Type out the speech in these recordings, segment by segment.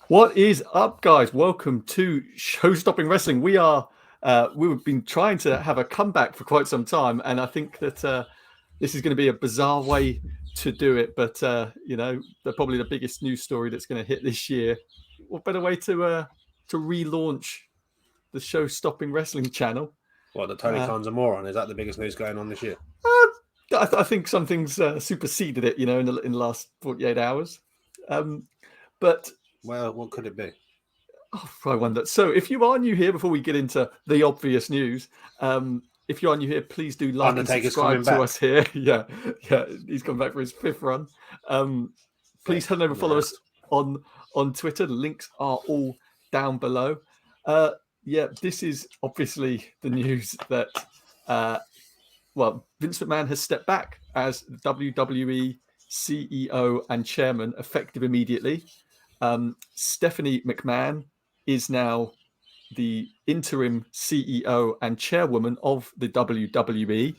What is up, guys? Welcome to Show Stopping Wrestling. We've been trying to have a comeback for quite some time, and I think that this is going to be a bizarre way to do it. But probably the biggest news story that's going to hit this year. What better way to relaunch the Show Stopping Wrestling channel? What, the Tony Khan's a moron? Is that the biggest news going on this year? I think something's superseded it, in the last 48 hours. But Well, what could it be? Oh, I wonder. So, if you are new here, before we get into the obvious news, if you are new here, please do like Undertaker's and subscribe coming to back. us here. Yeah, he's come back for his fifth run. Please head over, follow us on Twitter. The links are all down below. This is obviously the news that Vince McMahon has stepped back as WWE CEO and chairman, effective immediately. Stephanie McMahon is now the interim CEO and chairwoman of the WWE.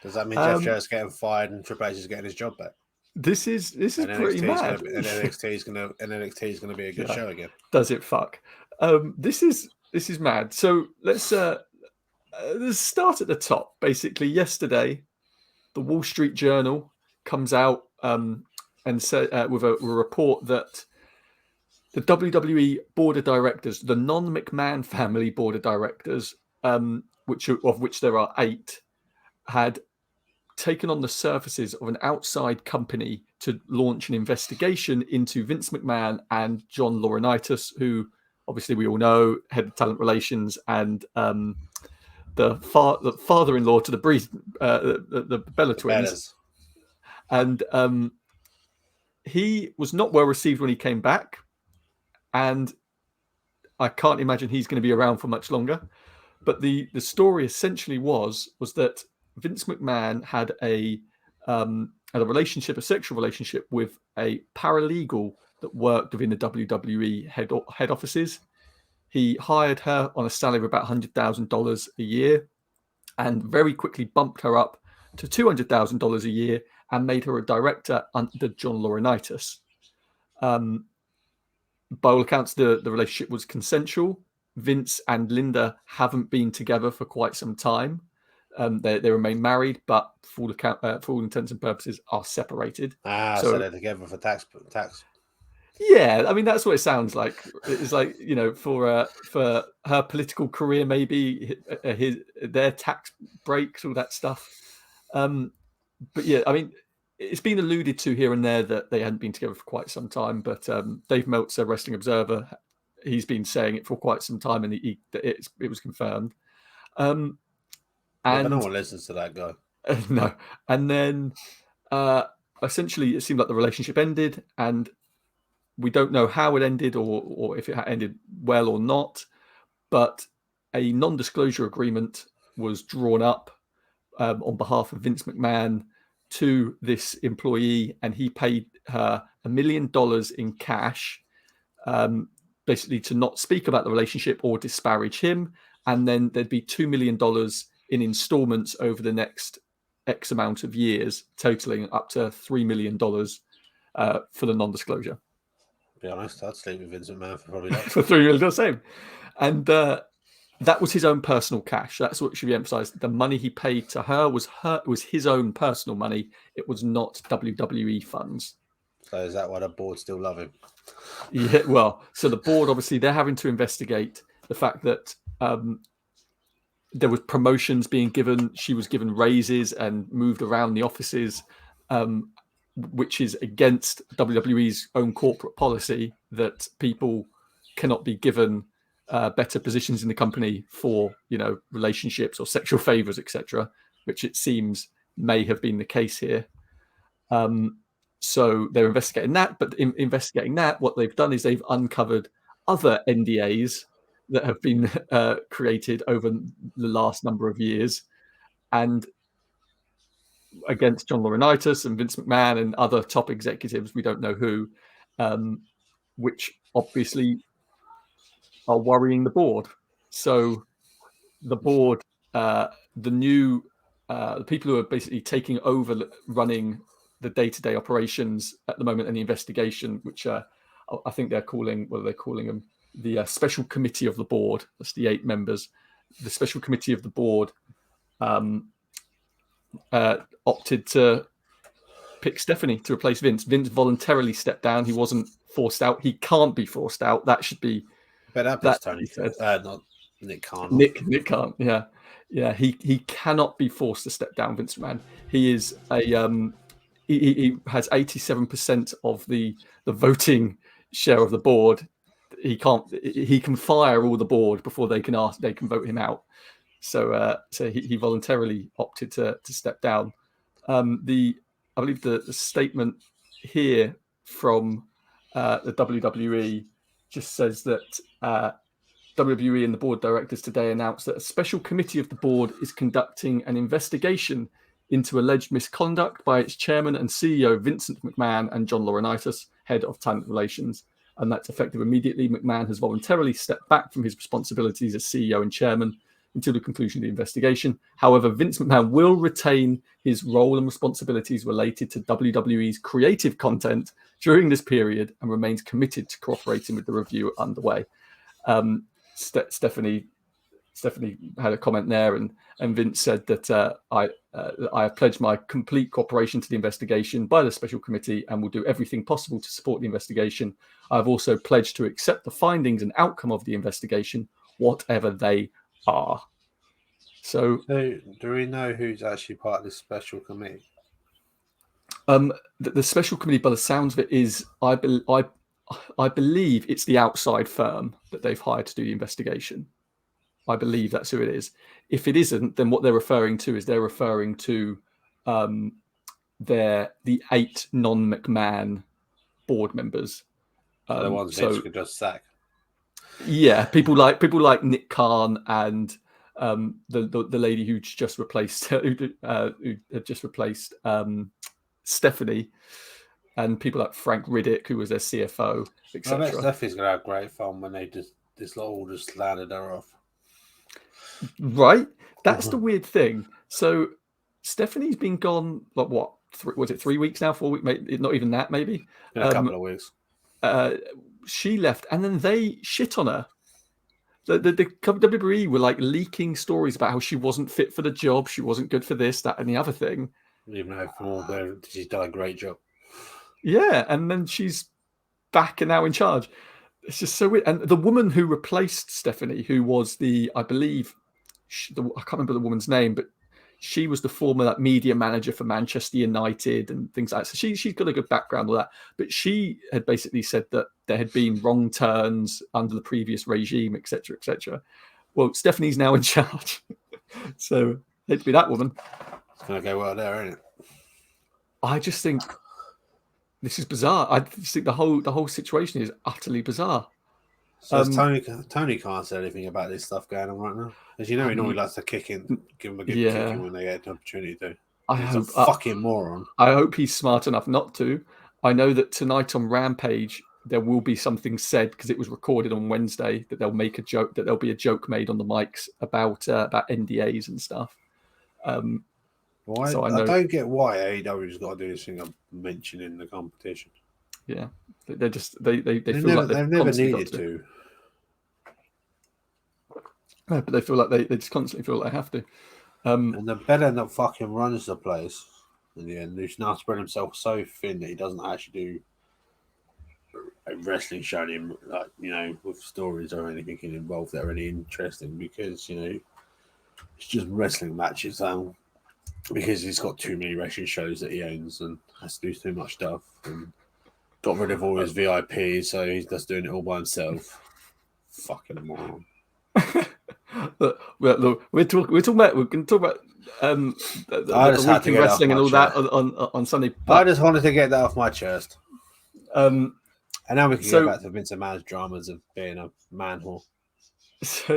Does that mean Jeff Jarrett's getting fired and Triple H is getting his job back? This is pretty mad. NXT is going to be a good show again. Does it fuck? This is mad. So let's start at the top. Basically, yesterday, the Wall Street Journal comes out and said with a report that the WWE board of directors, the non-McMahon family board of directors, of which there are 8, had taken on the services of an outside company to launch an investigation into Vince McMahon and John Laurinaitis, who obviously we all know, head of talent relations and the father-in-law to the Bella twins. And he was not well received when he came back. And I can't imagine he's going to be around for much longer. But the story essentially was that Vince McMahon had a relationship, a sexual relationship with a paralegal that worked within the WWE head offices. He hired her on a salary of about $100,000 a year and very quickly bumped her up to $200,000 a year and made her a director under John Laurinaitis. By all accounts, the relationship was consensual. Vince and Linda haven't been together for quite some time. They remain married, but for all intents and purposes, are separated. So they're together for tax. Yeah, I mean that's what it sounds like. It's like, for her political career, maybe their tax breaks, all that stuff. But yeah, I mean, it's been alluded to here and there that they hadn't been together for quite some time. But Dave Meltzer, Wrestling Observer, he's been saying it for quite some time, and it was confirmed. But no one listens to that guy. No, and then essentially, it seemed like the relationship ended, and we don't know how it ended or if it ended well or not, but a non-disclosure agreement was drawn up on behalf of Vince McMahon to this employee, and he paid her $1 million in cash, basically to not speak about the relationship or disparage him. And then there'd be $2 million in installments over the next X amount of years, totaling up to $3 million for the non-disclosure. Be honest, I'd sleep with Vince McMahon for probably that. For $3 million, the same. And that was his own personal cash. That's what should be emphasized. The money he paid to her was his own personal money. It was not WWE funds. So is that why the board still love him? Yeah, well, so the board, obviously, they're having to investigate the fact that there was promotions being given. She was given raises and moved around the offices, which is against WWE's own corporate policy that people cannot be given better positions in the company for, relationships or sexual favors, etc., which it seems may have been the case here. So they're investigating that, but in investigating that, what they've done is they've uncovered other NDAs that have been created over the last number of years, and against John Laurinaitis and Vince McMahon and other top executives, we don't know who, which obviously are worrying the board. So the board, the people who are basically taking over running the day-to-day operations at the moment and the investigation, which I think they're calling, what are they calling them? The special committee of the board. That's the 8 members. The special committee of the board opted to pick Stephanie to replace Vince. Vince voluntarily stepped down. He wasn't forced out. He can't be forced out. That should be. But that Tony said. Not Nick Khan. Nick can't. Yeah. He cannot be forced to step down. Vince McMahon. He is a he has 87% of the voting share of the board. He can fire all the board before they can vote him out. So he voluntarily opted to step down. I believe the statement here from the WWE just says that WWE and the board directors today announced that a special committee of the board is conducting an investigation into alleged misconduct by its chairman and CEO, Vincent McMahon, and John Laurinaitis, head of talent relations. And that's effective immediately. McMahon has voluntarily stepped back from his responsibilities as CEO and chairman until the conclusion of the investigation. However, Vince McMahon will retain his role and responsibilities related to WWE's creative content during this period and remains committed to cooperating with the review underway. Stephanie had a comment there, and Vince said that I have pledged my complete cooperation to the investigation by the special committee and will do everything possible to support the investigation. I've also pledged to accept the findings and outcome of the investigation, whatever they are. So do we know who's actually part of this special committee? The special committee, by the sounds of it, is I believe it's the outside firm that they've hired to do the investigation. I believe that's who it is. If it isn't, then what they're referring to is the 8 non-McMahon board members. The ones Vince could just sack. Yeah, people like Nick Khan and the lady who just replaced who had just replaced Stephanie, and people like Frank Riddick, who was their CFO, etc. I bet Stephanie's gonna have great fun when they all just landed her off. Right, that's the weird thing. So Stephanie's been gone. Like what? Was it 3 weeks now? 4 weeks? Maybe not even that. Maybe a couple of weeks. She left, and then they shit on her. The WWE were like leaking stories about how she wasn't fit for the job, she wasn't good for this, that, and the other thing. Even though she's done a great job. Yeah, and then she's back and now in charge. It's just so weird. And the woman who replaced Stephanie, who was I believe, I can't remember the woman's name, but she was the former media manager for Manchester United and things like that. So she's got a good background with that. But she had basically said that there had been wrong turns under the previous regime, etc., etc. Well, Stephanie's now in charge. So it'd be that woman. It's going to go well there, isn't it? I just think this is bizarre. I just think the whole situation is utterly bizarre. So Tony can't say anything about this stuff going on right now. As you know, he normally likes to give him a good kicking when they get an opportunity to. He's a fucking moron. I hope he's smart enough not to. I know that tonight on Rampage there will be something said, because it was recorded on Wednesday, that they'll make a joke, that there'll be a joke made on the mics about NDAs and stuff. So I don't get why AEW's got to do this thing of mentioning the competition. Yeah, they're just they feel like they've never needed to. No, but they feel like they just constantly feel like they have to. And the better that fucking runs the place in the end, who's now spread himself so thin that he doesn't actually do a wrestling show him, like, with stories or anything involved that are really interesting, because it's just wrestling matches. Because he's got too many wrestling shows that he owns and has to do too much stuff, and got rid of all his VIPs, so he's just doing it all by himself. Fucking moron. Look, we're talking about the week in wrestling and all that on Sunday. But I just wanted to get that off my chest. And now we can go back to Vince McMahon's dramas of being a man whore. This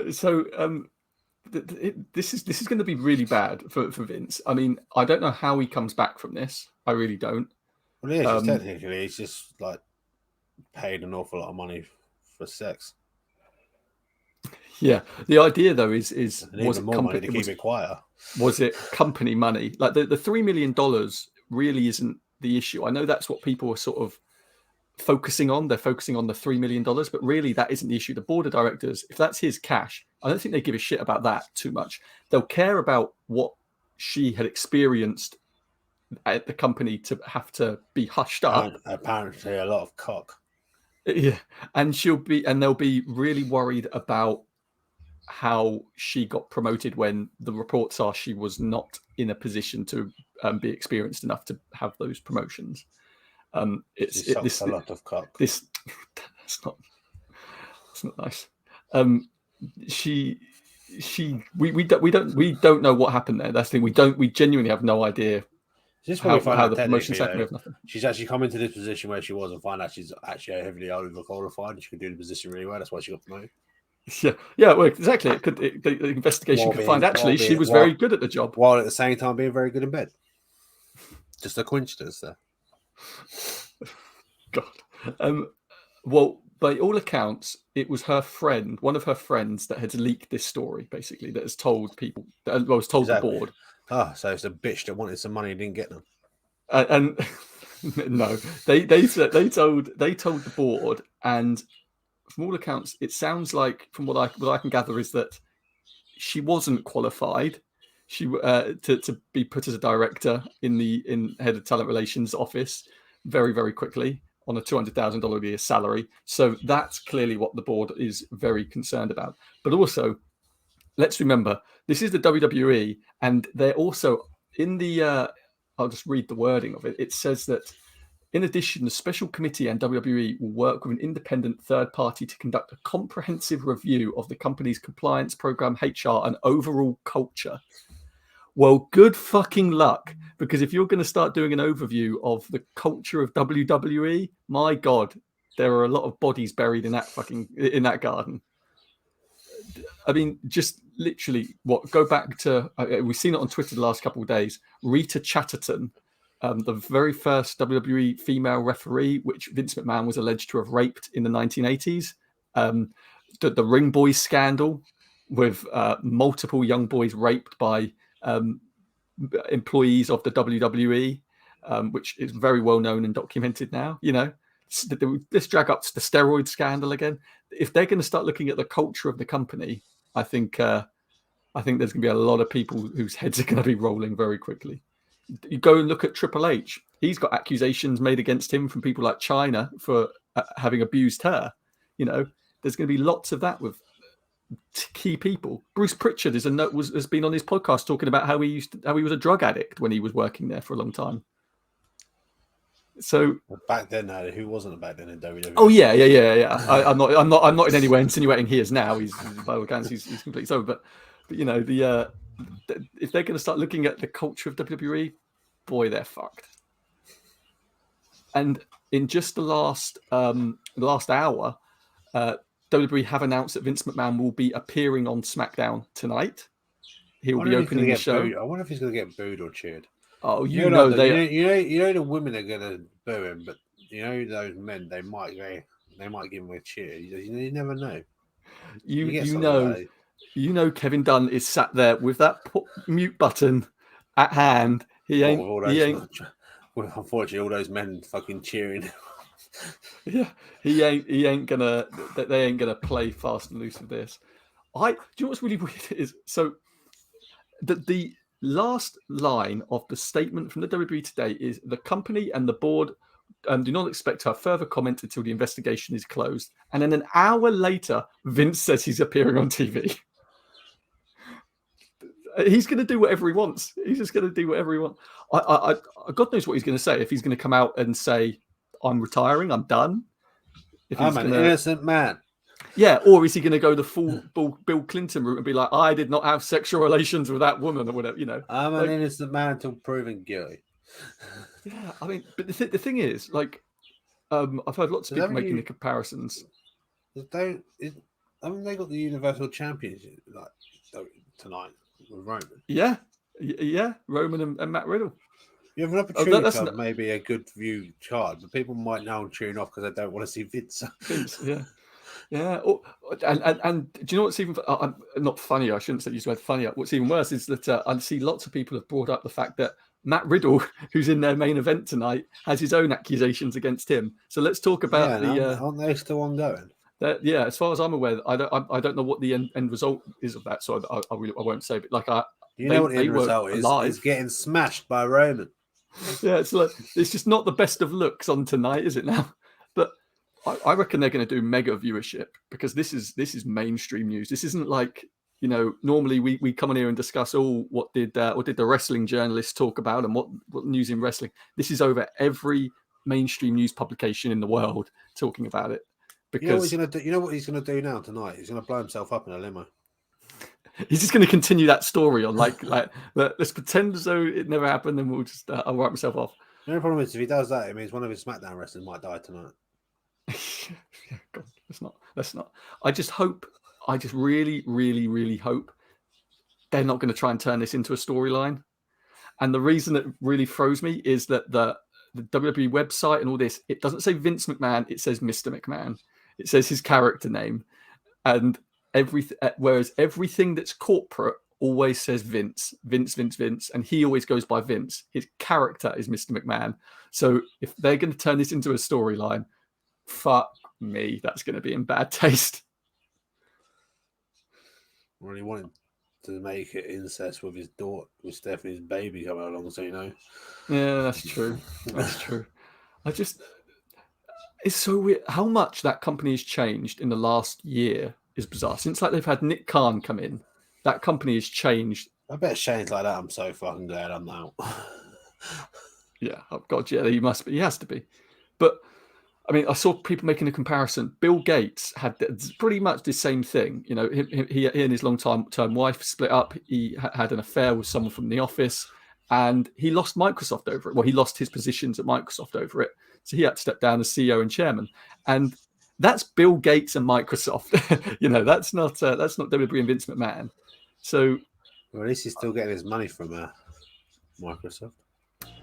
is going to be really bad for Vince. I mean, I don't know how he comes back from this. I really don't. Well, yeah, technically, he's just like paid an awful lot of money for sex. Yeah, the idea though is was it more money to keep it quiet? Was it company money? Like the $3 million really isn't the issue. I know that's what people are sort of focusing on. They're focusing on the $3 million, but really that isn't the issue. The board of directors, if that's his cash, I don't think they give a shit about that too much. They'll care about what she had experienced at the company to have to be hushed up. Apparently a lot of cock. Yeah, and they'll be really worried about how she got promoted when the reports are she was not in a position to be experienced enough to have those promotions. It's a lot of cock. It's not nice. We don't know what happened there. That's the thing. We genuinely have no idea. How the promotion's happened. We have nothing. She's actually come into this position where she was and find out she's actually heavily overqualified and she could do the position really well. That's why she got promoted. Yeah, well, exactly. The investigation could find actually she was very good at the job, while at the same time being very good in bed. Just a coincidence there. God. Well, by all accounts, it was her friend, one of her friends, that had leaked this story, basically, that has told people, the board. Oh, so it's a bitch that wanted some money and didn't get them. And no, they told the board, and from all accounts, it sounds like, from what I can gather, is that she wasn't qualified. She to be put as a director in head of talent relations office very, very quickly on a $200,000 a year salary. So that's clearly what the board is very concerned about. But also, let's remember, this is the WWE, and they're also in the. I'll just read the wording of it. It says that, in addition, the special committee and WWE will work with an independent third party to conduct a comprehensive review of the company's compliance program, HR, and overall culture. Well, good fucking luck, because if you're going to start doing an overview of the culture of WWE, my God, there are a lot of bodies buried in that garden. I mean, just literally, go back to, we've seen it on Twitter the last couple of days, Rita Chatterton, the very first WWE female referee, which Vince McMahon was alleged to have raped in the 1980s. The Ring Boys scandal, with multiple young boys raped by employees of the WWE, which is very well known and documented now. You know, let's drag up the steroid scandal again. If they're going to start looking at the culture of the company, I think there's going to be a lot of people whose heads are going to be rolling very quickly. You go and look at Triple H. He's got accusations made against him from people like China for having abused her. You know, there's going to be lots of that with key people. Bruce Pritchard has been on his podcast talking about how he was a drug addict when he was working there for a long time. So back then, who wasn't back then in WWE? Oh yeah. I'm not in any way insinuating he is now. He's by all accounts he's completely sober. But you know, if they're going to start looking at the culture of WWE, boy, they're fucked. And in just the last hour, WWE have announced that Vince McMahon will be appearing on SmackDown tonight. He'll be opening the show. I wonder if he's going to get booed or cheered. Oh, you know the women are going to boo him, but you know those men, they might give him a cheer. You never know. You know Kevin Dunn is sat there with that mute button at hand. Unfortunately, all those men fucking cheering. Yeah, he ain't gonna. They ain't gonna play fast and loose with this. Do you know what's really weird is the last line of the statement from the WWE today is the company and the board do not expect to have further comment until the investigation is closed. And then an hour later, Vince says he's appearing on TV. He's going to do whatever he wants. He's just going to do whatever he wants. God knows what he's going to say. If he's going to come out and say, I'm retiring, I'm done. I'm an innocent man. Yeah, or is he going to go the full Bill Clinton route and be like, I did not have sexual relations with that woman or whatever, you know? I'm an innocent man until proven guilty. Yeah, I mean, but the thing is, like, I've heard lots of people making the comparisons. They got the Universal Championship tonight with Roman. Yeah, Roman and Matt Riddle. You have an opportunity to have maybe a good view card, but people might now tune off because they don't want to see Vince. Yeah. Yeah, and do you know what's even not funny? I shouldn't say use the word funny. What's even worse is that I see lots of people have brought up the fact that Matt Riddle, who's in their main event tonight, has his own accusations against him. So let's talk about aren't they still ongoing? Yeah, as far as I'm aware, I don't know what the end result is of that, so I won't say. But like, know what the end were result is? alive. Is getting smashed by Roman. Yeah, it's just not the best of looks on tonight, is it now? But I reckon they're going to do mega viewership because this is mainstream news. This isn't like, normally we come on here and discuss what did the wrestling journalists talk about and what news in wrestling. This is over every mainstream news publication in the world talking about it. Because you know what he's gonna do now tonight? He's gonna blow himself up in a limo. He's just going to continue that story on like let's pretend as though it never happened, and we'll just I'll write myself off. The only problem is if he does that, it means one of his SmackDown wrestlers might die tonight. God, let's not. I just really, really, really hope they're not going to try and turn this into a storyline. And the reason that really throws me is that the WWE website and all this, it doesn't say Vince McMahon, it says Mr. McMahon. It says his character name, and whereas everything that's corporate always says Vince, and he always goes by Vince. His character is Mr. McMahon. So if they're going to turn this into a storyline, fuck me, that's going to be in bad taste. Really wanted to make it incest with his daughter, with Stephanie's baby coming along, so Yeah, that's true. That's true. It's so weird how much that company has changed in the last year. Is bizarre. Since they've had Nick Khan come in, that company has changed. I bet Shane's like that. I'm so fucking glad I'm out. Yeah, oh God, yeah, he must be. He has to be. But I mean, I saw people making a comparison. Bill Gates had pretty much the same thing. He and his long-term wife split up. He had an affair with someone from the office, and he lost Microsoft over it. Well, he lost his positions at Microsoft over it, so he had to step down as CEO and chairman. And that's Bill Gates and Microsoft. That's not WWE and Vince McMahon. So, well, at least he's still getting his money from Microsoft.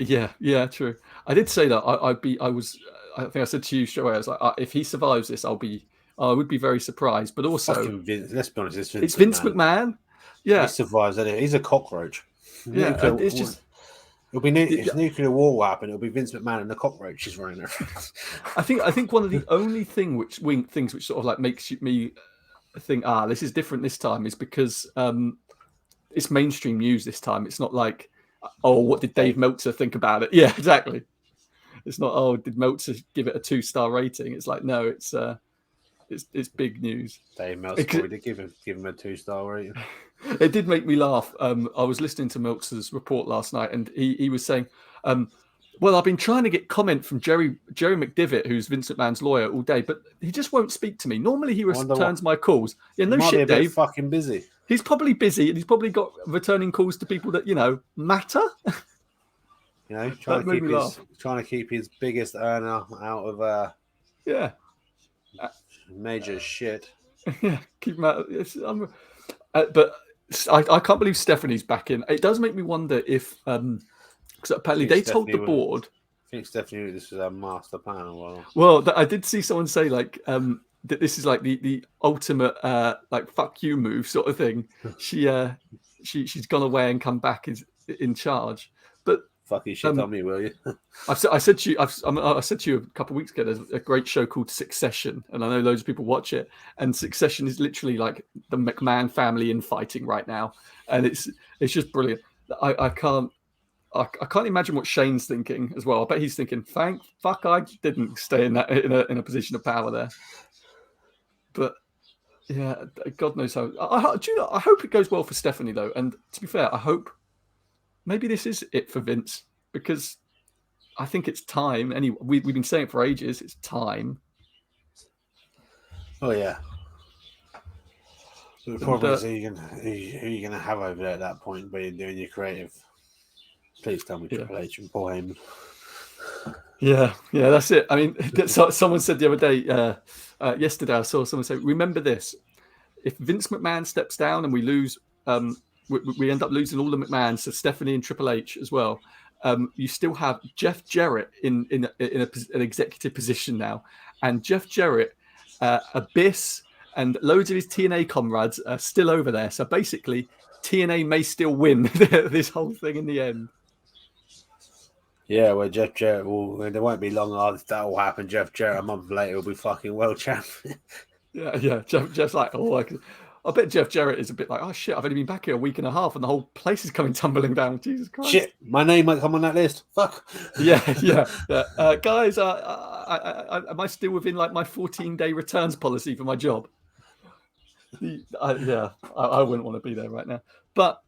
Yeah, true. I did say that I think I said to you straight away. I was like, if he survives this, I would be very surprised. But also, Vince, let's be honest, it's Vince McMahon. Yeah, he survives. He's a cockroach. Yeah, it's just. If nuclear war will happen, it'll be Vince McMahon and the cockroaches running there. I think one of the only things which sort of like makes me think, this is different this time, is because it's mainstream news this time. It's not like, what did Dave Meltzer think about it? Yeah, exactly. It's not, did Meltzer give it a 2-star rating? It's like, no, it's big news. Dave Meltzer probably did give him a 2-star rating. It did make me laugh. I was listening to Meltzer's report last night, and he was saying, well, I've been trying to get comment from Jerry McDivitt, who's Vince McMahon's lawyer, all day, but he just won't speak to me. Normally, he returns my calls. Yeah, no shit, Dave. He's fucking busy. He's probably busy, and he's probably got returning calls to people that matter. Trying to keep his biggest earner out of major shit. Yeah, keep him out. But I can't believe Stephanie's back in. It does make me wonder if, because apparently they told the board. I think Stephanie knew this was a master plan or what. Well, I did see someone say like that this is like the ultimate like fuck you move sort of thing. She's gone away and come back is in charge. But fuck you shit on me, will you? I said to you a couple of weeks ago. There's a great show called Succession, and I know loads of people watch it. And Succession is literally like the McMahon family infighting right now, and it's just brilliant. I can't imagine what Shane's thinking as well. I bet he's thinking, fuck, I didn't stay in a position of power there. But yeah, God knows how. I hope it goes well for Stephanie though. And to be fair, I hope maybe this is it for Vince, because I think it's time. Anyway, we've been saying it for ages. It's time. Oh yeah. The problem is who you going to have over there at that point where you're doing your creative. Please tell me Triple H and Paul Heyman. Yeah, that's it. I mean, someone said the other day, yesterday, I saw someone say, remember this, if Vince McMahon steps down and we lose, we end up losing all the McMahons, so Stephanie and Triple H as well, you still have Jeff Jarrett in an executive position now. And Jeff Jarrett, Abyss, and loads of his TNA comrades are still over there. So basically, TNA may still win this whole thing in the end. Yeah, where Jeff Jarrett will. There won't be long after that will happen. Jeff Jarrett a month later will be fucking world champion. Yeah. Jeff's like, I bet Jeff Jarrett is a bit like, oh shit, I've only been back here a week and a half, and the whole place is coming tumbling down. Jesus Christ! Shit, my name might come on that list. Fuck. Yeah. Guys, am I still within like my 14-day returns policy for my job? I wouldn't want to be there right now, but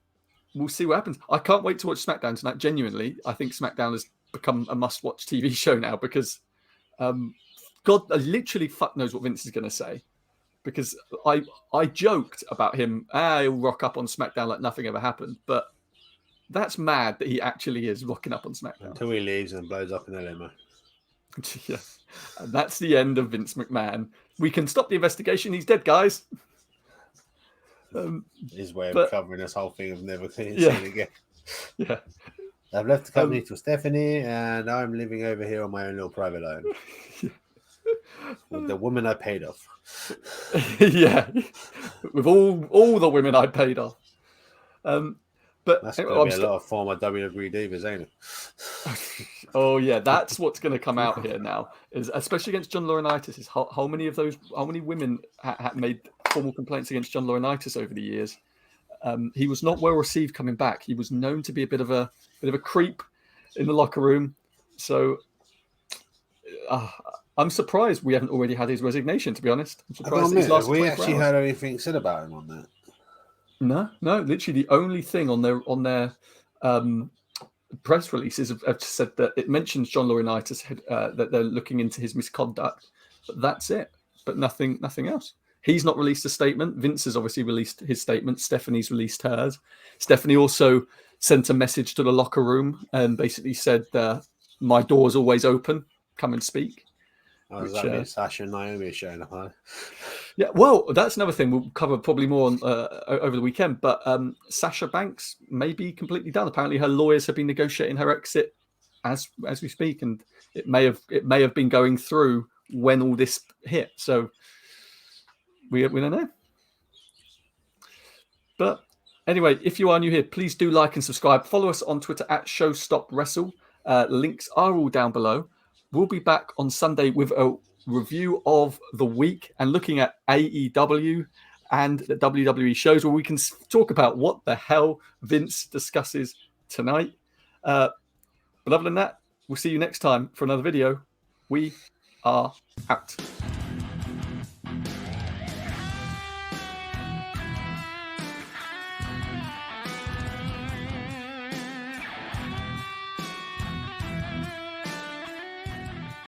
we'll see what happens. I can't wait to watch SmackDown tonight. Genuinely, I think SmackDown has become a must-watch TV show now because, God, literally, fuck knows what Vince is going to say. Because I joked about him, he'll rock up on SmackDown like nothing ever happened, but that's mad that he actually is rocking up on SmackDown. Until he leaves and blows up in the limo. Yeah. And that's the end of Vince McMahon. We can stop the investigation. He's dead, guys. His way of covering this whole thing of never seeing again. Yeah. I've left the company to Stephanie, and I'm living over here on my own little private island. With the woman I paid off. Yeah. With all the women I paid off. But that's going to be a lot of former WWE divas, ain't it? Oh yeah, that's what's going to come out here now. Is especially against John Laurinaitis. Is how many women made formal complaints against John Laurinaitis over the years? He was not well received coming back. He was known to be a bit of a creep in the locker room. So I'm surprised we haven't already had his resignation. To be honest, I'm surprised his last. We actually heard anything said about him on that. No. Literally, the only thing on their press releases have said that it mentions John Laurinaitis that they're looking into his misconduct, but that's it. But nothing else. He's not released a statement. Vince has obviously released his statement. Stephanie's released hers. Stephanie also sent a message to the locker room and basically said, "My door's always open. Come and speak." Does that mean Sasha and Naomi are showing up, huh? Yeah, well, that's another thing we'll cover probably more on, over the weekend. But Sasha Banks may be completely done. Apparently, her lawyers have been negotiating her exit as we speak, and it may have been going through when all this hit. So we don't know. But anyway, if you are new here, please do like and subscribe. Follow us on Twitter at ShowStopWrestle. Links are all down below. We'll be back on Sunday with a review of the week and looking at AEW and the WWE shows where we can talk about what the hell Vince discusses tonight. But other than that, we'll see you next time for another video. We are out.